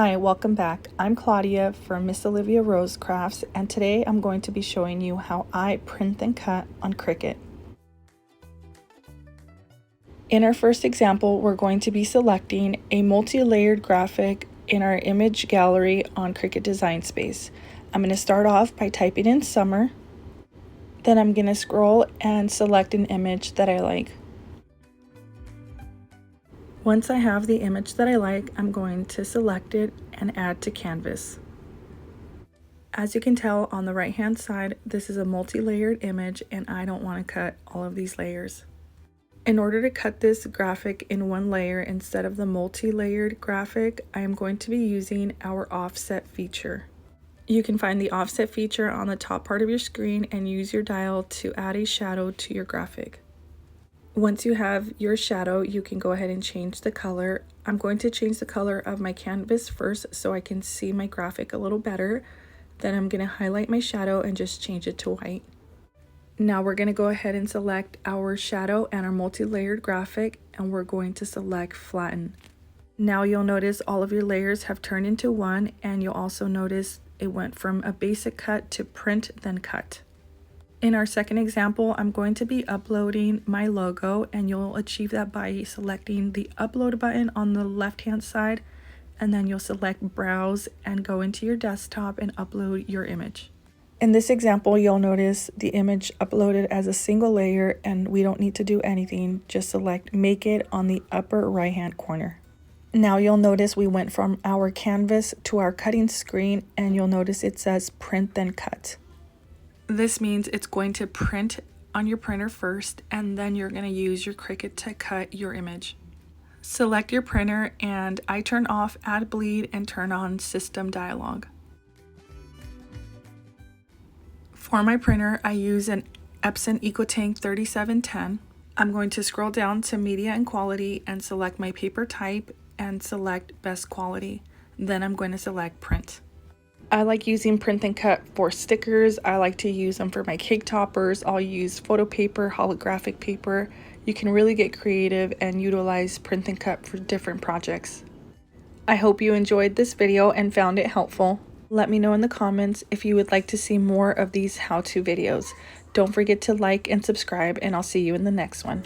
Hi, welcome back. I'm Claudia from Miss Olivia Rose Crafts, and today I'm going to be showing you how I print and cut on Cricut. In our first example, we're going to be selecting a multi-layered graphic in our image gallery on Cricut Design Space. I'm going to start off by typing in summer, then I'm going to scroll and select an image that I like. Once I have the image that I like, I'm going to select it and add to canvas. As you can tell on the right hand side, this is a multi-layered image and I don't want to cut all of these layers. In order to cut this graphic in one layer instead of the multi-layered graphic, I am going to be using our offset feature. You can find the offset feature on the top part of your screen and use your dial to add a shadow to your graphic. Once you have your shadow, you can go ahead and change the color. I'm going to change the color of my canvas first so I can see my graphic a little better. Then I'm going to highlight my shadow and just change it to white. Now we're going to go ahead and select our shadow and our multi-layered graphic, and we're going to select flatten. Now you'll notice all of your layers have turned into one, and you'll also notice it went from a basic cut to print then cut. In our second example, I'm going to be uploading my logo, and you'll achieve that by selecting the upload button on the left hand side, and then you'll select browse and go into your desktop and upload your image. In this example, you'll notice the image uploaded as a single layer and we don't need to do anything, just select make it on the upper right hand corner. Now you'll notice we went from our canvas to our cutting screen, and you'll notice it says print then cut. This means it's going to print on your printer first, and then you're going to use your Cricut to cut your image. Select your printer, and I turn off Add Bleed and turn on System Dialog. For my printer, I use an Epson EcoTank 3710. I'm going to scroll down to Media and Quality and select my paper type and select Best Quality. Then I'm going to select Print. I like using print and cut for stickers. I like to use them for my cake toppers. I'll use photo paper, holographic paper. You can really get creative and utilize print and cut for different projects. I hope you enjoyed this video and found it helpful. Let me know in the comments if you would like to see more of these how-to videos. Don't forget to like and subscribe, and I'll see you in the next one.